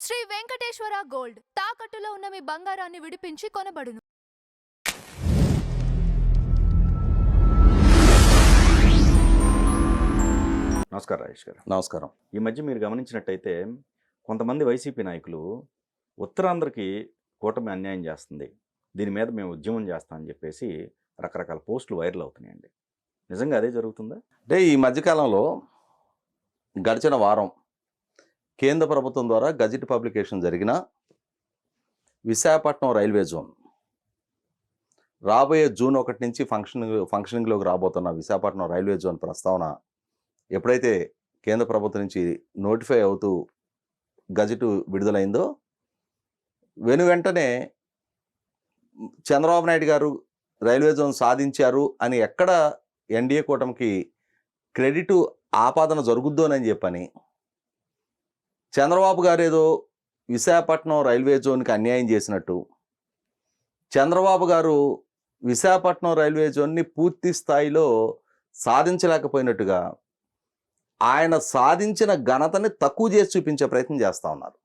Shri Venkateswara gold తాకట్టులో ఉన్న మీ బంగారాన్ని విడిపించి కొనబడును. నమస్కారం రాజేష్ గారు. నమస్కారం. ఈ మధ్య మీరు గమనించినట్టయితే కొంతమంది వైసీపీ నాయకులు ఉత్తరాంధ్రకి కూటమి అన్యాయం చేస్తుంది, దీని మీద మేము ఉద్యమం చేస్తామని చెప్పేసి రకరకాల పోస్టులు వైరల్ అవుతున్నాయండి. నిజంగా అదే జరుగుతుందా? అంటే ఈ మధ్యకాలంలో గడిచిన వారం కేంద్ర ప్రభుత్వం ద్వారా గజెట్ పబ్లికేషన్ జరిగిన విశాఖపట్నం రైల్వే జోన్ రాబోయే జూన్ 1 నుంచి ఫంక్షనింగ్లోకి రాబోతున్న విశాఖపట్నం రైల్వే జోన్ ప్రస్తావన ఎప్పుడైతే కేంద్ర ప్రభుత్వం నుంచి నోటిఫై అవుతూ గజెట్ విడుదలైందో వెంటనే చంద్రబాబు నాయుడు గారు రైల్వే జోన్ సాధించారు అని ఎక్కడ ఎన్డీఏ కూటమికి క్రెడిట్ ఆపాదన జరుగుద్దోనని చెప్పని చంద్రబాబు గారు ఏదో విశాఖపట్నం రైల్వే జోన్కి అన్యాయం చేసినట్టు, చంద్రబాబు గారు విశాఖపట్నం రైల్వే జోన్ని పూర్తి స్థాయిలో సాధించలేకపోయినట్టుగా ఆయన సాధించిన ఘనతని తక్కువ చేసి చూపించే ప్రయత్నం చేస్తూ ఉన్నారు.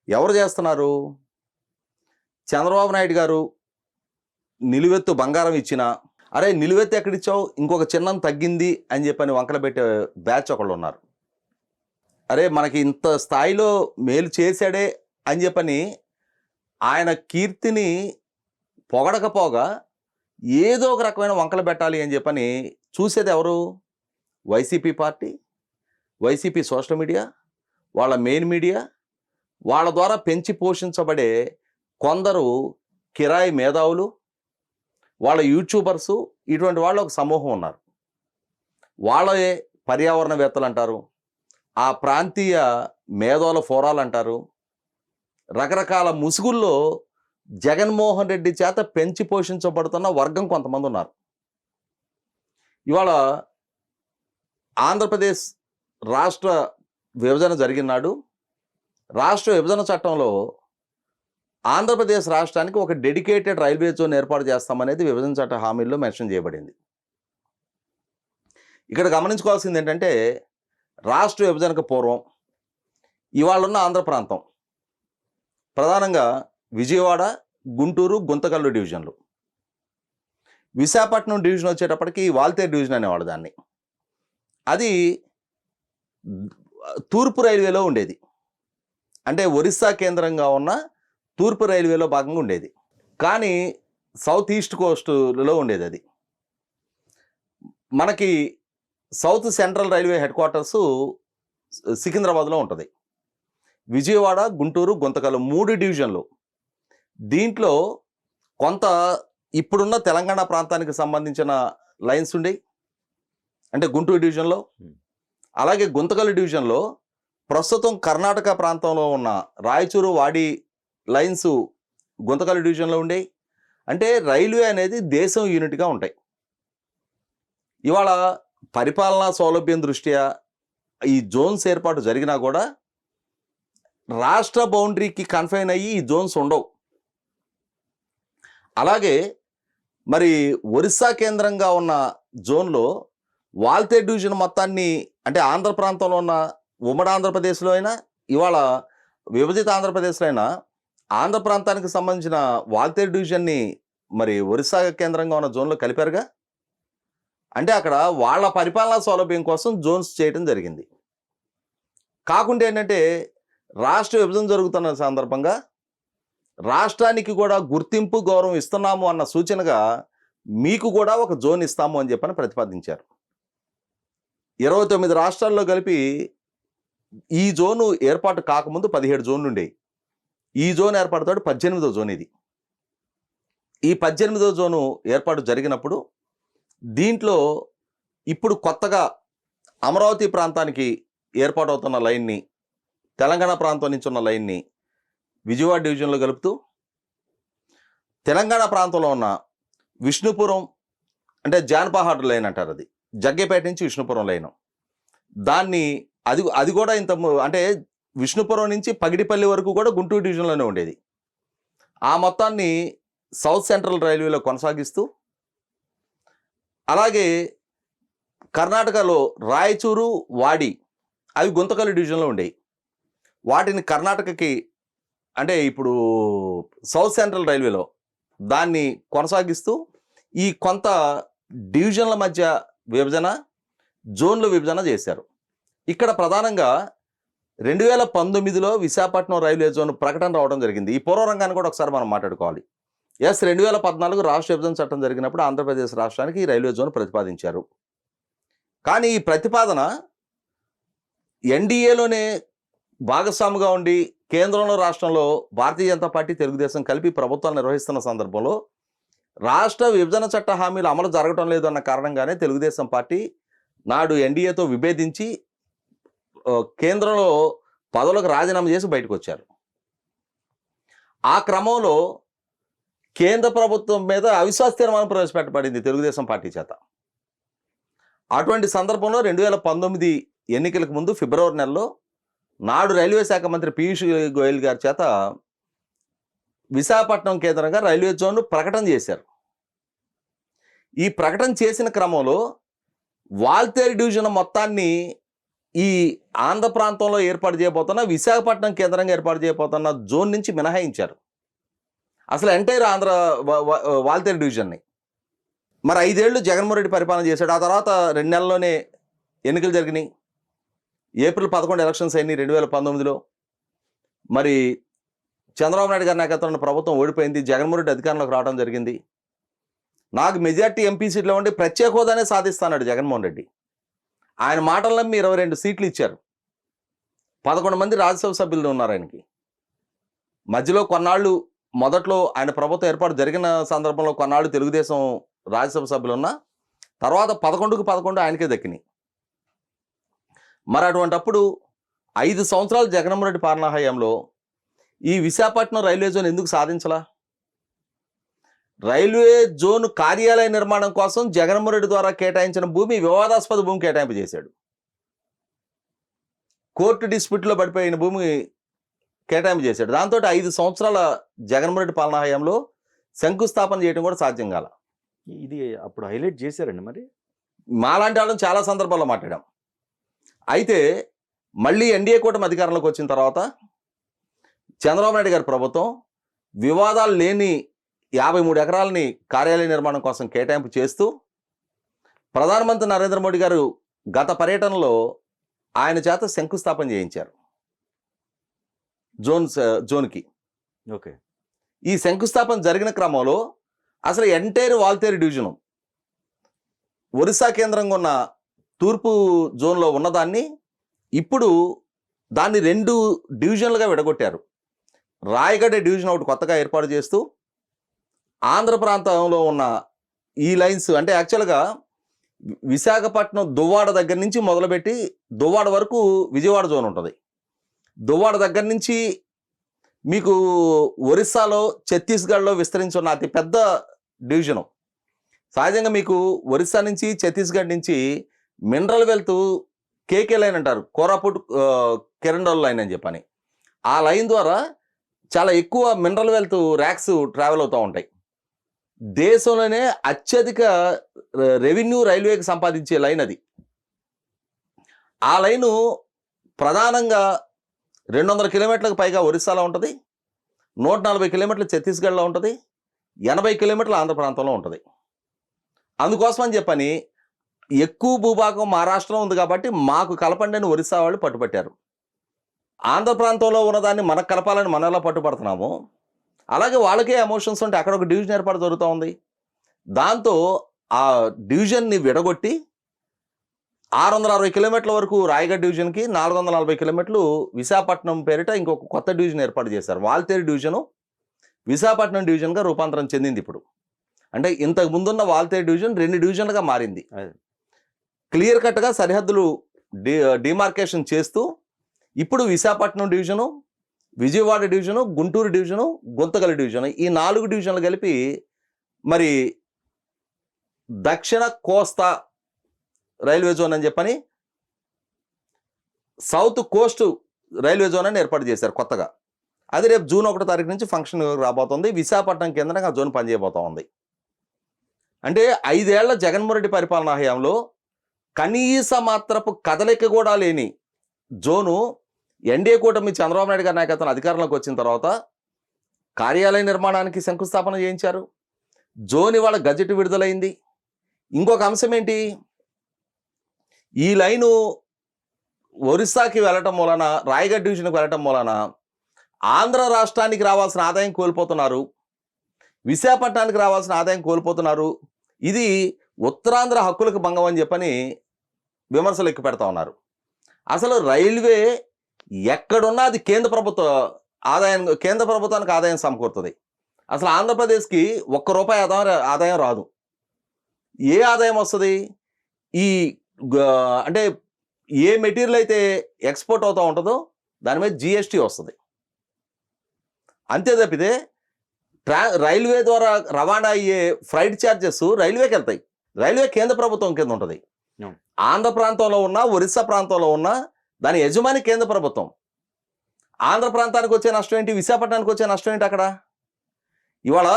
ఎవరు చేస్తున్నారు? చంద్రబాబు నాయుడు గారు నిలువెత్తు బంగారం ఇచ్చినా, అరే నిలువెత్తు ఎక్కడిచ్చావు, ఇంకొక చిన్నం తగ్గింది అని చెప్పని వంకలు పెట్టే బ్యాచ్ ఒకళ్ళు ఉన్నారు. అరే మనకి ఇంత స్థాయిలో మేలు చేశాడే అని చెప్పని ఆయన కీర్తిని పొగడకపోగా ఏదో ఒక రకమైన వంకలు పెట్టాలి అని చెప్పని చూసేది ఎవరు? YCP party, YCP social media, వాళ్ళ మెయిన్ మీడియా, వాళ్ళ ద్వారా పెంచి పోషించబడే కొందరు కిరాయి మేధావులు, వాళ్ళ యూట్యూబర్సు, ఇటువంటి వాళ్ళు ఒక సమూహం ఉన్నారు. వాళ్ళే పర్యావరణవేత్తలు అంటారు, ఆ ప్రాంతీయ మేధావుల ఫోరాలు అంటారు. రకరకాల ముసుగుల్లో జగన్మోహన్ రెడ్డి చేత పెంచి పోషించబడుతున్న వర్గం కొంతమంది ఉన్నారు. ఇవాళ ఆంధ్రప్రదేశ్ రాష్ట్ర విభజన జరిగిన నాడు రాష్ట్ర విభజన చట్టంలో ఆంధ్రప్రదేశ్ రాష్ట్రానికి ఒక డెడికేటెడ్ రైల్వే జోన్ ఏర్పాటు చేస్తామనేది విభజన చట్ట హామీల్లో మెన్షన్ చేయబడింది. ఇక్కడ గమనించుకోవాల్సింది ఏంటంటే, రాష్ట్ర విభజనకు పూర్వం ఇవాళ ఉన్న ఆంధ్ర ప్రాంతం ప్రధానంగా విజయవాడ, గుంటూరు, గుంతకల్లు డివిజన్లు. విశాఖపట్నం డివిజన్ వచ్చేటప్పటికి వాల్తేరు డివిజన్ అనేవాళ్ళు దాన్ని. అది తూర్పు రైల్వేలో ఉండేది, అంటే ఒరిస్సా కేంద్రంగా ఉన్న తూర్పు రైల్వేలో భాగంగా ఉండేది. కానీ సౌత్ ఈస్ట్ కోస్ట్లో ఉండేది. అది మనకి south central railway head quarters సికింద్రాబాద్లో ఉంటుంది. విజయవాడ, గుంటూరు, గుంతకల్లు 3 డివిజన్లు. దీంట్లో కొంత ఇప్పుడున్న తెలంగాణ ప్రాంతానికి సంబంధించిన లైన్స్ ఉండేవి, అంటే గుంటూరు డివిజన్లో. అలాగే గుంతకల్లు డివిజన్లో ప్రస్తుతం కర్ణాటక ప్రాంతంలో ఉన్న రాయచూరు, వాడి లైన్స్ గుంతకల్లు డివిజన్లో ఉండేవి. అంటే రైల్వే అనేది దేశం యూనిట్గా ఉంటాయి. ఇవాళ పరిపాలనా సౌలభ్యం దృష్ట్యా ఈ జోన్స్ ఏర్పాటు జరిగినా కూడా రాష్ట్ర బౌండరీకి కన్ఫైన్ అయ్యి ఈ జోన్స్ ఉండవు. అలాగే మరి ఒరిస్సా కేంద్రంగా ఉన్న జోన్లో వాల్తేరు డివిజన్ మొత్తాన్ని, అంటే ఆంధ్ర ప్రాంతంలో ఉన్న ఉమ్మడి ఆంధ్రప్రదేశ్లో అయినా, ఇవాళ విభజిత ఆంధ్రప్రదేశ్లో అయినా, ఆంధ్ర ప్రాంతానికి సంబంధించిన వాల్తేరు డివిజన్ని మరి ఒరిస్సా కేంద్రంగా ఉన్న జోన్లో కలిపారుగా. అంటే అక్కడ వాళ్ళ పరిపాలనా సౌలభ్యం కోసం జోన్స్ చేయడం జరిగింది. కాకుండా ఏంటంటే, రాష్ట్ర విభజన జరుగుతున్న సందర్భంగా రాష్ట్రానికి కూడా గుర్తింపు, గౌరవం ఇస్తున్నాము అన్న సూచనగా మీకు కూడా ఒక జోన్ ఇస్తాము అని చెప్పని ప్రతిపాదించారు. 29 రాష్ట్రాల్లో కలిపి ఈ జోను ఏర్పాటు కాకముందు 17 జోన్లు ఉండేవి. ఈ జోన్ ఏర్పాటుతో 18వ జోన్ ఇది. ఈ 18వ జోను ఏర్పాటు జరిగినప్పుడు దీంట్లో ఇప్పుడు కొత్తగా అమరావతి ప్రాంతానికి ఏర్పాటవుతున్న లైన్ని, తెలంగాణ ప్రాంతం నుంచి ఉన్న లైన్ని విజయవాడ డివిజన్లో కలుపుతూ, తెలంగాణ ప్రాంతంలో ఉన్న విష్ణుపురం, అంటే జాన్పహాడ్ లైన్ అంటారు, అది జగ్గేపేట నుంచి విష్ణుపురం లైను, దాన్ని అది కూడా ఇంత, అంటే విష్ణుపురం నుంచి పగిడిపల్లి వరకు కూడా గుంటూరు డివిజన్లోనే ఉండేది. ఆ మొత్తాన్ని సౌత్ సెంట్రల్ రైల్వేలో కొనసాగిస్తూ, అలాగే కర్ణాటకలో రాయచూరు, వాడి అవి గుంతకల్లు డివిజన్లో ఉండేవి. వాటిని కర్ణాటకకి అంటే ఇప్పుడు సౌత్ సెంట్రల్ రైల్వేలో దాన్ని కొనసాగిస్తూ ఈ కొంత డివిజన్ల మధ్య విభజన, జోన్ల విభజన చేశారు. ఇక్కడ ప్రధానంగా 2019లో విశాఖపట్నం రైల్వే జోన్ ప్రకటన రావడం జరిగింది. ఈ పూర్వరంగాన్ని కూడా ఒకసారి మనం మాట్లాడుకోవాలి. 2014 రాష్ట్ర విభజన చట్టం జరిగినప్పుడు ఆంధ్రప్రదేశ్ రాష్ట్రానికి ఈ రైల్వే జోన్ ప్రతిపాదించారు. కానీ ఈ ప్రతిపాదన ఎన్డీఏలోనే భాగస్వామిగా ఉండి కేంద్రంలో రాష్ట్రంలో భారతీయ జనతా పార్టీ, తెలుగుదేశం కలిపి ప్రభుత్వాలు నిర్వహిస్తున్న సందర్భంలో రాష్ట్ర విభజన చట్ట హామీలు అమలు జరగటం లేదు అన్న కారణంగానే తెలుగుదేశం పార్టీ నాడు ఎన్డీఏతో విభేదించి కేంద్రంలో పదవులకు రాజీనామా చేసి బయటకు వచ్చారు. ఆ క్రమంలో కేంద్ర ప్రభుత్వం మీద అవిశ్వాస తీర్మానం ప్రవేశపెట్టబడింది తెలుగుదేశం పార్టీ చేత. అటువంటి సందర్భంలో 2019 ఎన్నికలకు ముందు ఫిబ్రవరి నెలలో నాడు రైల్వే శాఖ మంత్రి పీయూష్ గోయల్ గారి చేత విశాఖపట్నం కేంద్రంగా రైల్వే జోన్ ప్రకటన చేశారు. ఈ ప్రకటన చేసిన క్రమంలో వాల్తేరు డివిజన్ మొత్తాన్ని ఈ ఆంధ్ర ప్రాంతంలో ఏర్పాటు చేయబోతున్న విశాఖపట్నం కేంద్రంగా ఏర్పాటు చేయబోతున్న జోన్ నుంచి మినహాయించారు. అసలు ఎంటైర్ ఆంధ్ర వాల్తేరు డివిజన్ని. మరి 5 ఏళ్ళు జగన్మోహన్ రెడ్డి పరిపాలన చేశాడు. ఆ తర్వాత 2 నెలల్లోనే ఎన్నికలు జరిగినాయి. ఏప్రిల్ 11 ఎలక్షన్స్ అయినాయి 2019లో. మరి చంద్రబాబు నాయుడు గారి నాయకత్వంలో ప్రభుత్వం ఓడిపోయింది. జగన్మోహన్ రెడ్డి అధికారంలోకి రావడం జరిగింది. నాకు మెజార్టీ ఎంపీ సీట్లో ఉండి ప్రత్యేక హోదానే సాధిస్తాడు జగన్మోహన్ రెడ్డి. ఆయన మాటలు నమ్మి 22 సీట్లు ఇచ్చారు. 11 మంది రాజ్యసభ సభ్యులు ఉన్నారు ఆయనకి. మధ్యలో కొన్నాళ్ళు మొదట్లో ఆయన ప్రభుత్వం ఏర్పాటు జరిగిన సందర్భంలో కొన్నాళ్ళు తెలుగుదేశం రాజ్యసభ సభ్యులు ఉన్నా తర్వాత 11కు 11 ఆయనకే దక్కినాయి. మరి అటువంటప్పుడు 5 సంవత్సరాలు జగన్మోహన్ రెడ్డి పాలనా హయాంలో ఈ విశాఖపట్నం రైల్వే జోన్ ఎందుకు సాధించలా? రైల్వే జోన్ కార్యాలయ నిర్మాణం కోసం జగన్మోహన్ రెడ్డి ద్వారా కేటాయించిన భూమి వివాదాస్పద భూమి కేటాయింపు చేశాడు. కోర్టు డిస్ప్యూట్లో పడిపోయిన భూమి కేటాయింపు చేశాడు. దాంతో 5 సంవత్సరాల జగన్మోహన్ రెడ్డి పాలనా హయాంలో శంకుస్థాపన చేయడం కూడా సాధ్యం కాల. ఇది అప్పుడు హైలైట్ చేశారండి. మరి మాలాంటి వాళ్ళని చాలా సందర్భాల్లో మాట్లాడాం. అయితే మళ్ళీ ఎన్డీఏ కూటమి అధికారంలోకి వచ్చిన తర్వాత చంద్రబాబు నాయుడు గారి ప్రభుత్వం వివాదాలు లేని 53 ఎకరాలని కార్యాలయ నిర్మాణం కోసం కేటాయింపు చేస్తూ ప్రధానమంత్రి నరేంద్ర మోడీ గారు గత పర్యటనలో ఆయన చేత శంకుస్థాపన చేయించారు జోన్కి. ఓకే. ఈ శంకుస్థాపన జరిగిన క్రమంలో అసలు ఎంటైర్ వాల్తేరు డివిజను ఒరిస్సా కేంద్రంగా ఉన్న తూర్పు జోన్లో ఉన్నదాన్ని ఇప్పుడు దాన్ని 2 డివిజన్లుగా విడగొట్టారు. రాయగడ డివిజన్ ఒకటి కొత్తగా ఏర్పాటు చేస్తూ ఆంధ్ర ప్రాంతంలో ఉన్న ఈ లైన్స్ అంటే యాక్చువల్గా విశాఖపట్నం దువ్వాడ దగ్గర నుంచి మొదలుపెట్టి దువ్వాడ వరకు విజయవాడ జోన్ ఉంటుంది. దువ్వాడ దగ్గర నుంచి మీకు ఒరిస్సాలో ఛత్తీస్గఢ్లో విస్తరించున్న అతి పెద్ద డివిజను. సహజంగా మీకు ఒరిస్సా నుంచి ఛత్తీస్గఢ్ నుంచి మినరల్ వెల్త్ కేకే లైన్ అంటారు, కోరాపుట్ కెరండోల్ లైన్ అని చెప్పని. ఆ లైన్ ద్వారా చాలా ఎక్కువ మినరల్ వెల్త్ ర్యాక్స్ ట్రావెల్ అవుతూ ఉంటాయి. దేశంలోనే అత్యధిక రెవెన్యూ రైల్వేకి సంపాదించే లైన్ అది. ఆ లైను ప్రధానంగా 200 కిలోమీటర్లకు పైగా ఒరిస్సాలో ఉంటుంది, 140 కిలోమీటర్లు ఛత్తీస్గఢ్లో ఉంటుంది, 80 కిలోమీటర్లు ఆంధ్ర ప్రాంతంలో ఉంటుంది. అందుకోసం అని చెప్పని ఎక్కువ భూభాగం మహారాష్ట్రలో ఉంది కాబట్టి మాకు కలపండి అని ఒరిస్సా వాళ్ళు పట్టుపట్టారు. ఆంధ్ర ప్రాంతంలో ఉన్నదాన్ని మనకు కలపాలని మనం ఎలా పట్టుపడుతున్నామో అలాగే వాళ్ళకే ఎమోషన్స్ ఉంటే అక్కడ ఒక డివిజన్ ఏర్పాటు జరుగుతూ ఉంది. దాంతో ఆ డివిజన్ని విడగొట్టి 660 కిలోమీటర్ల వరకు రాయగఢ్ డివిజన్కి, 440 కిలోమీటర్లు విశాఖపట్నం పేరిట ఇంకొక కొత్త డివిజన్ ఏర్పాటు చేశారు. వాల్తేరు డివిజను విశాఖపట్నం డివిజన్గా రూపాంతరం చెందింది ఇప్పుడు. అంటే ఇంతకు ముందున్న వాల్తేరు డివిజన్ 2 డివిజన్లుగా మారింది. క్లియర్ కట్గా సరిహద్దులు డిమార్కేషన్ చేస్తూ ఇప్పుడు Visakhapatnam division, Vijayawada division, Guntur division, Guntakal division ఈ 4 డివిజన్లు కలిపి మరి దక్షిణ కోస్తా రైల్వే జోన్ అని చెప్పని సౌత్ కోస్ట్ రైల్వే జోన్ అని ఏర్పాటు చేశారు కొత్తగా. అది రేపు జూన్ 1వ తారీఖు నుంచి ఫంక్షన్ రాబోతుంది. విశాఖపట్నం కేంద్రంగా ఆ జోన్ పనిచేయబోతూ ఉంది. అంటే 5 ఏళ్ల జగన్మోహన్ రెడ్డి పరిపాలనా హయాంలో కనీస మాత్రపు కదలిక కూడా లేని జోను ఎన్డీఏ కూటమి చంద్రబాబు నాయుడు గారి నాయకత్వం అధికారంలోకి వచ్చిన తర్వాత కార్యాలయ నిర్మాణానికి శంకుస్థాపన చేయించారు. జోన్ ఇవాళ గజెట్ విడుదలైంది. ఇంకొక అంశం ఏంటి, ఈ లైను ఒరిస్సాకి వెళ్ళటం మూలన, రాయగఢ్ డివిజన్కి వెళ్ళటం మూలన ఆంధ్ర రాష్ట్రానికి రావాల్సిన ఆదాయం కోల్పోతున్నారు, విశాఖపట్నానికి రావాల్సిన ఆదాయం కోల్పోతున్నారు. ఇది ఉత్తరాంధ్ర హక్కులకు భంగం అని చెప్పని విమర్శలు ఎక్కువ పెడతా ఉన్నారు. అసలు రైల్వే ఎక్కడున్నా అది కేంద్ర ప్రభుత్వానికి ఆదాయం సమకూరుతుంది. అసలు ఆంధ్రప్రదేశ్కి ₹1 ఆదాయం రాదు. ఏ ఆదాయం వస్తుంది? ఈ అంటే ఏ మెటీరియల్ అయితే ఎక్స్పోర్ట్ అవుతూ ఉంటుందో దాని మీద GST వస్తుంది. అంతే తప్పితే రైల్వే ద్వారా రవాణా అయ్యే ఫ్రైట్ ఛార్జెస్ రైల్వేకి వెళ్తాయి. రైల్వే కేంద్ర ప్రభుత్వం కింద ఉంటుంది. ఆంధ్ర ప్రాంతంలో ఉన్న, ఒరిస్సా ప్రాంతంలో ఉన్న దాని యజమాని కేంద్ర ప్రభుత్వం. ఆంధ్ర ప్రాంతానికి వచ్చే నష్టం ఏంటి, విశాఖపట్నానికి వచ్చే నష్టం ఏంటి? అక్కడ ఇవాళ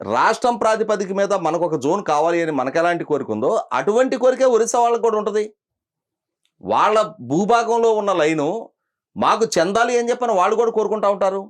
రాష్ట్రం ప్రాతిపదిక మీద మనకు ఒక జోన్ కావాలి అని మనకు ఎలాంటి కోరిక ఉందో అటువంటి కోరికే ఒరిస్సా వాళ్ళకి కూడా ఉంటుంది. వాళ్ళ భూభాగంలో ఉన్న లైను మాకు చెందాలి అని చెప్పని వాళ్ళు కూడా కోరుకుంటూ ఉంటారు.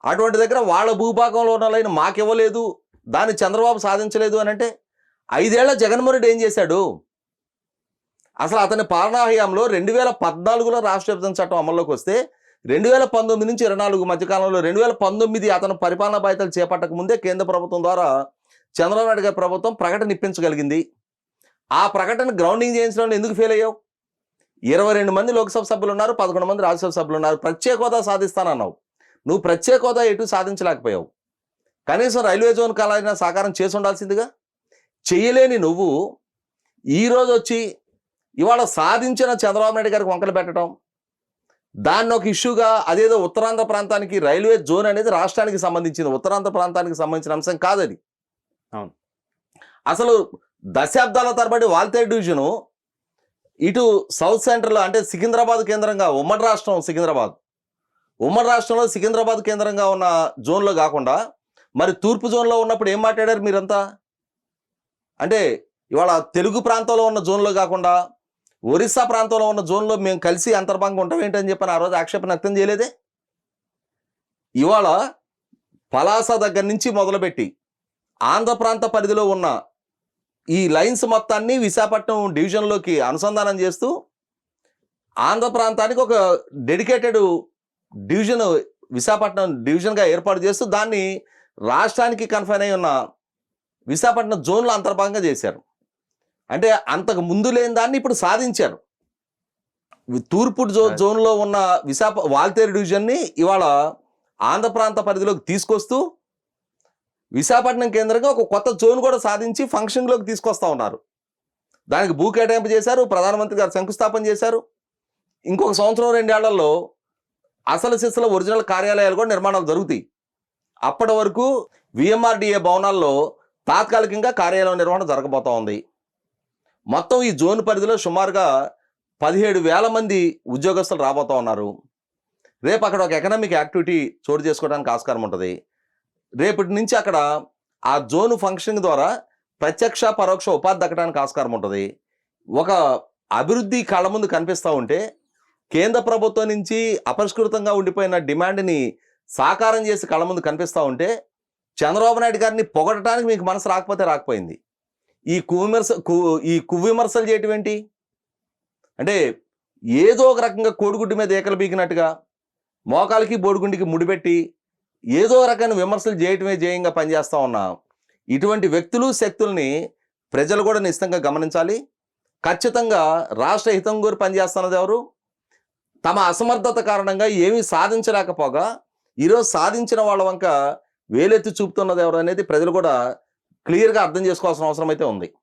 అటువంటి దగ్గర వాళ్ళ భూభాగంలో ఉన్న లైన్ మాకు ఇవ్వలేదు, దాన్ని చంద్రబాబు సాధించలేదు అని అంటే 5 ఏళ్ల జగన్మోహన్ రెడ్డి ఏం చేశాడు? అసలు అతని పాలనా హయాంలో 2014లో రాష్ట్ర విభజన చట్టం అమల్లోకి వస్తే 2019 నుంచి 24 మధ్యకాలంలో 2019 అతను పరిపాలనా బాధ్యతలు చేపట్టక ముందే కేంద్ర ప్రభుత్వం ద్వారా చంద్రబాబు నాయుడు గారి ప్రభుత్వం ప్రకటన ఇప్పించగలిగింది. ఆ ప్రకటన గ్రౌండింగ్ చేయించడంలో ఎందుకు ఫెయిల్ అయ్యావు? 22 మంది లోక్సభ సభ్యులు ఉన్నారు, 11 మంది రాజ్యసభ సభ్యులు ఉన్నారు. ప్రత్యేక హోదా సాధిస్తానన్నావు, నువ్వు ప్రత్యేక హోదా ఎటు సాధించలేకపోయావు. కనీసం రైల్వే జోన్ కాలైనా సాకారం చేసి ఉండాల్సిందిగా. చేయలేని నువ్వు ఈరోజు వచ్చి ఇవాళ సాధించిన చంద్రబాబు నాయుడు గారికి వంకలు పెట్టడం, దాన్ని ఒక ఇష్యూగా, అదేదో ఉత్తరాంధ్ర ప్రాంతానికి రైల్వే జోన్ అనేది రాష్ట్రానికి సంబంధించింది, ఉత్తరాంధ్ర ప్రాంతానికి సంబంధించిన అంశం కాదది. అవును. అసలు దశాబ్దాల తరబడి వాల్తేరు డివిజను ఇటు సౌత్ సెంట్రల్ అంటే సికింద్రాబాద్ కేంద్రంగా, ఉమ్మడి రాష్ట్రంలో సికింద్రాబాద్ కేంద్రంగా ఉన్న జోన్లో కాకుండా మరి తూర్పు జోన్లో ఉన్నప్పుడు ఏం మాట్లాడారు మీరంతా? అంటే ఇవాళ తెలుగు ప్రాంతంలో ఉన్న జోన్లో కాకుండా ఒరిస్సా ప్రాంతంలో ఉన్న జోన్లో మేము కలిసి అంతర్భాగంగా ఉంటాం ఏంటని చెప్పని ఆ రోజు ఆక్షేపణ వ్యక్తం చేయలేదే. ఇవాళ పలాస దగ్గర నుంచి మొదలుపెట్టి ఆంధ్ర ప్రాంత పరిధిలో ఉన్న ఈ లైన్స్ మొత్తాన్ని విశాఖపట్నం డివిజన్లోకి అనుసంధానం చేస్తూ ఆంధ్ర ప్రాంతానికి ఒక డెడికేటెడ్ డివిజన్ విశాఖపట్నం డివిజన్గా ఏర్పాటు చేస్తూ దాన్ని రాష్ట్రానికి కన్ఫైన్ అయి ఉన్న విశాఖపట్నం జోన్లో అంతర్భాగంగా చేశారు. అంటే అంతకు ముందు లేని దాన్ని ఇప్పుడు సాధించారు. తూర్పు జోన్లో ఉన్న వాల్తేరు డివిజన్ని ఇవాళ ఆంధ్ర ప్రాంత పరిధిలోకి తీసుకొస్తూ విశాఖపట్నం కేంద్రంగా ఒక కొత్త జోన్ కూడా సాధించి ఫంక్షన్లోకి తీసుకొస్తా ఉన్నారు. దానికి భూ కేటాయింపు చేశారు, ప్రధానమంత్రి గారు శంకుస్థాపన చేశారు. ఇంకొక సంవత్సరం 2 ఏళ్లలో అసలు సిసల ఒరిజినల్ కార్యాలయాలు కూడా నిర్మాణాలు జరుగుతాయి. అప్పటి వరకు VMRDA భవనాల్లో తాత్కాలికంగా కార్యాలయం నిర్వహణ జరగబోతా ఉంది. మొత్తం ఈ జోన్ పరిధిలో సుమారుగా 17,000 మంది ఉద్యోగస్తులు రాబోతూ ఉన్నారు. రేపు అక్కడ ఒక ఎకనామిక్ యాక్టివిటీ చోటు చేసుకోవడానికి ఆస్కారం ఉంటుంది. రేపటి నుంచి అక్కడ ఆ జోన్ ఫంక్షనింగ్ ద్వారా ప్రత్యక్ష పరోక్ష ఉపాధి దక్కడానికి ఆస్కారం ఉంటుంది. ఒక అభివృద్ధి కళ్ళ ముందు కనిపిస్తూ ఉంటే కేంద్ర ప్రభుత్వం నుంచి అపరిష్కృతంగా ఉండిపోయిన డిమాండ్ని సాకారం చేసి కళ్ళ ముందు కనిపిస్తూ ఉంటే చంద్రబాబు నాయుడు గారిని పొగడటానికి మీకు మనసు రాకపోయింది. ఈ కువిమర్శలు చేయటం ఏంటి అంటే ఏదో ఒక రకంగా కోడిగుడ్డు మీద ఏకలు బీకినట్టుగా మోకాలకి బోడిగుండికి ముడిపెట్టి ఏదో రకమైన విమర్శలు చేయటమే జయంగా పనిచేస్తూ ఉన్నా ఇటువంటి వ్యక్తులు శక్తుల్ని ప్రజలు కూడా నిశ్చితంగా గమనించాలి. ఖచ్చితంగా రాష్ట్ర హితం కోరి పనిచేస్తున్నది ఎవరు? తమ అసమర్థత కారణంగా ఏమీ సాధించలేకపోగా ఈరోజు సాధించిన వాళ్ళ వంక వేలెత్తి చూపుతున్నది ఎవరు అనేది ప్రజలు కూడా క్లియర్గా అర్థం చేసుకోవాల్సిన అవసరం అయితే ఉంది.